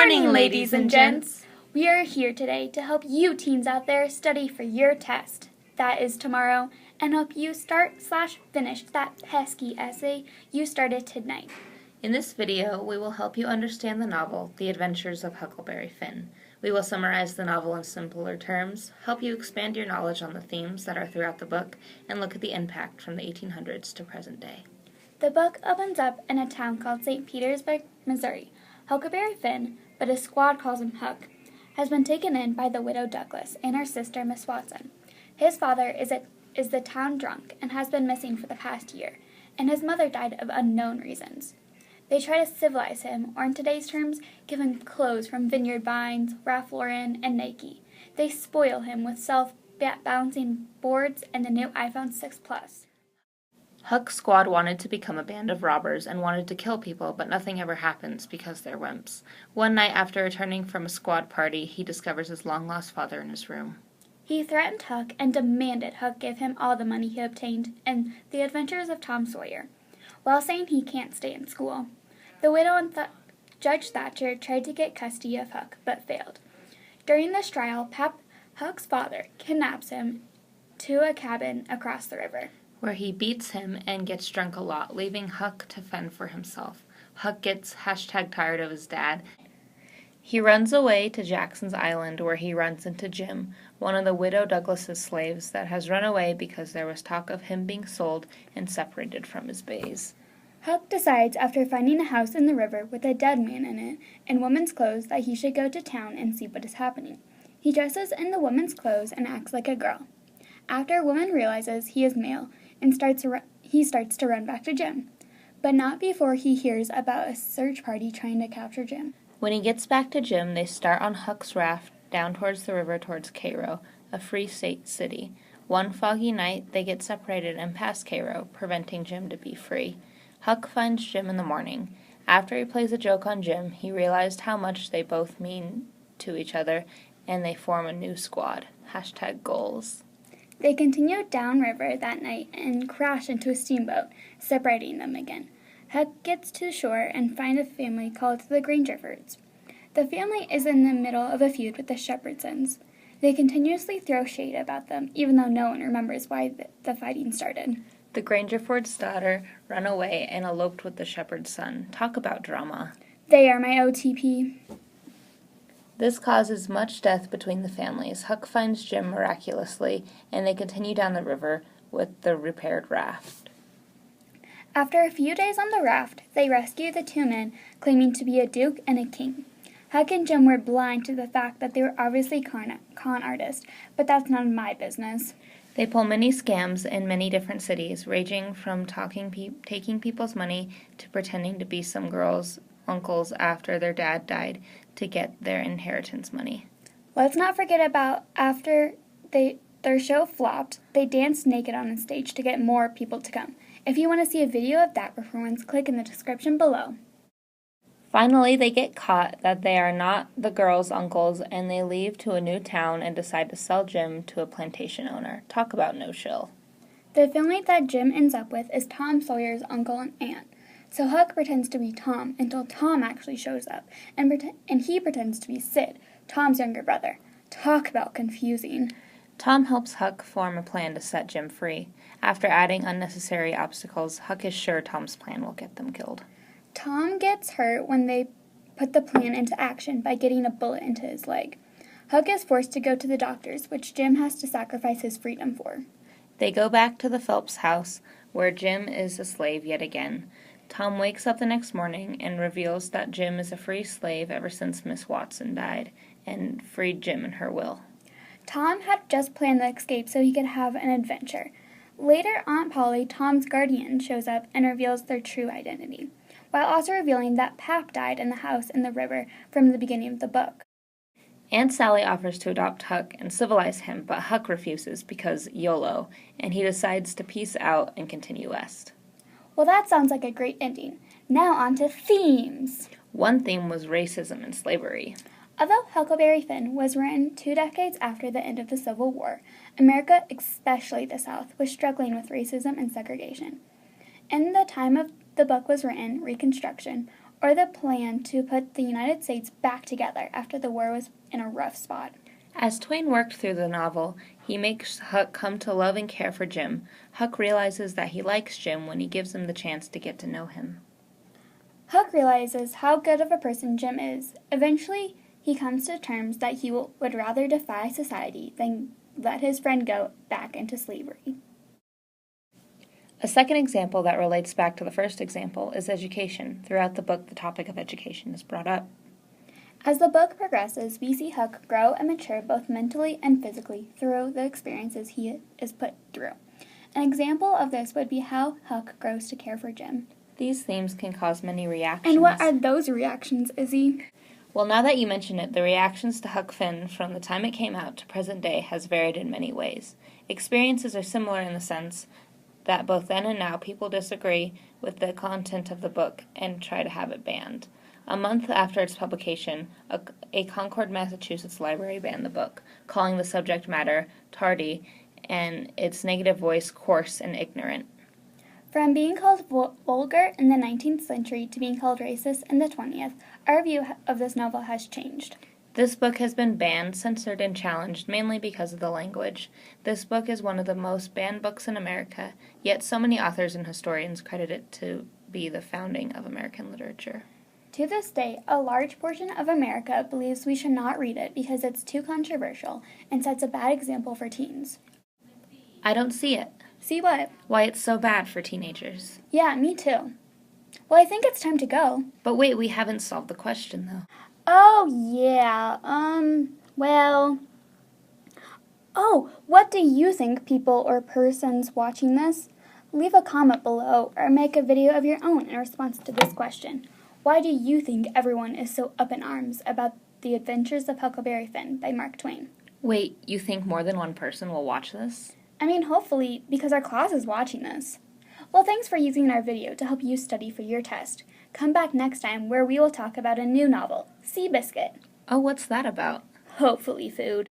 morning, ladies and gents. We are here today to help you teens out there study for your test. That is tomorrow, and help you start/finish that pesky essay you started tonight. In this video, we will help you understand the novel, The Adventures of Huckleberry Finn. We will summarize the novel in simpler terms, help you expand your knowledge on the themes that are throughout the book, and look at the impact from the 1800s to present day. The book opens up in a town called St. Petersburg, Missouri. Huckleberry Finn, but his squad calls him Huck, has been taken in by the widow Douglas and her sister Miss Watson. His father is the town drunk and has been missing for the past year, and his mother died of unknown reasons. They try to civilize him, or in today's terms, give him clothes from Vineyard Vines, Ralph Lauren, and Nike. They spoil him with self-balancing boards and the new iPhone 6 Plus. Huck's squad wanted to become a band of robbers and wanted to kill people, but nothing ever happens because they're wimps. One night after returning from a squad party, he discovers his long-lost father in his room. He threatened Huck and demanded Huck give him all the money he obtained in The Adventures of Tom Sawyer, while saying he can't stay in school. The widow and Judge Thatcher tried to get custody of Huck, but failed. During this trial, Huck's father kidnaps him to a cabin across the river, where he beats him and gets drunk a lot, leaving Huck to fend for himself. Huck gets #tired of his dad. He runs away to Jackson's Island, where he runs into Jim, one of the widow Douglas's slaves that has run away because there was talk of him being sold and separated from his bays. Huck decides, after finding a house in the river with a dead man in it and woman's clothes, that he should go to town and see what is happening. He dresses in the woman's clothes and acts like a girl. After a woman realizes he is male and he starts to run back to Jim, but not before he hears about a search party trying to capture Jim. When he gets back to Jim, they start on Huck's raft down towards the river towards Cairo, a free state city. One foggy night, they get separated and pass Cairo, preventing Jim to be free. Huck finds Jim in the morning. After he plays a joke on Jim, he realized how much they both mean to each other, and they form a new squad. #goals. They continue downriver that night and crash into a steamboat, separating them again. Huck gets to shore and finds a family called the Grangerfords. The family is in the middle of a feud with the Shepherdsons. They continuously throw shade about them, even though no one remembers why the fighting started. The Grangerford's daughter ran away and eloped with the shepherd's son. Talk about drama. They are my OTP. This causes much death between the families. Huck finds Jim miraculously, and they continue down the river with the repaired raft. After a few days on the raft, they rescue the two men, claiming to be a duke and a king. Huck and Jim were blind to the fact that they were obviously con artists, but that's none of my business. They pull many scams in many different cities, ranging from taking people's money to pretending to be some girls' uncles after their dad died to get their inheritance money. Let's not forget about after their show flopped, they danced naked on the stage to get more people to come. If you want to see a video of that performance, click in the description below. Finally, they get caught that they are not the girls' uncles, and they leave to a new town and decide to sell Jim to a plantation owner. Talk about no chill. The family that Jim ends up with is Tom Sawyer's uncle and aunt. So Huck pretends to be Tom until Tom actually shows up, and he pretends to be Sid, Tom's younger brother. Talk about confusing. Tom helps Huck form a plan to set Jim free. After adding unnecessary obstacles, Huck is sure Tom's plan will get them killed. Tom gets hurt when they put the plan into action by getting a bullet into his leg. Huck is forced to go to the doctors, which Jim has to sacrifice his freedom for. They go back to the Phelps house, where Jim is a slave yet again. Tom wakes up the next morning and reveals that Jim is a free slave ever since Miss Watson died, and freed Jim in her will. Tom had just planned the escape so he could have an adventure. Later, Aunt Polly, Tom's guardian, shows up and reveals their true identity, while also revealing that Pap died in the house in the river from the beginning of the book. Aunt Sally offers to adopt Huck and civilize him, but Huck refuses because YOLO, and he decides to peace out and continue west. Well, that sounds like a great ending. Now on to themes. One theme was racism and slavery. Although Huckleberry Finn was written 2 decades after the end of the Civil War, America, especially the South, was struggling with racism and segregation. In the time of the book was written, Reconstruction, or the plan to put the United States back together after the war was in a rough spot. As Twain worked through the novel, he makes Huck come to love and care for Jim. Huck realizes that he likes Jim when he gives him the chance to get to know him. Huck realizes how good of a person Jim is. Eventually, he comes to terms that he would rather defy society than let his friend go back into slavery. A second example that relates back to the first example is education. Throughout the book, the topic of education is brought up. As the book progresses, we see Huck grow and mature both mentally and physically through the experiences he is put through. An example of this would be how Huck grows to care for Jim. These themes can cause many reactions. And what are those reactions, Izzy? Well, now that you mention it, the reactions to Huck Finn from the time it came out to present day has varied in many ways. Experiences are similar in the sense that both then and now people disagree with the content of the book and try to have it banned. A month after its publication, a Concord, Massachusetts library banned the book, calling the subject matter tardy and its negative voice coarse and ignorant. From being called vulgar in the 19th century to being called racist in the 20th, our view of this novel has changed. This book has been banned, censored, and challenged mainly because of the language. This book is one of the most banned books in America, yet so many authors and historians credit it to be the founding of American literature. To this day, a large portion of America believes we should not read it because it's too controversial and sets a bad example for teens. I don't see it. See what? Why it's so bad for teenagers. Yeah, me too. Well, I think it's time to go. But wait, we haven't solved the question, though. Oh, yeah. What do you think, people or persons watching this? Leave a comment below or make a video of your own in response to this question. Why do you think everyone is so up in arms about The Adventures of Huckleberry Finn by Mark Twain? Wait, you think more than one person will watch this? I mean, hopefully, because our class is watching this. Well, thanks for using our video to help you study for your test. Come back next time where we will talk about a new novel, Seabiscuit. Oh, what's that about? Hopefully food.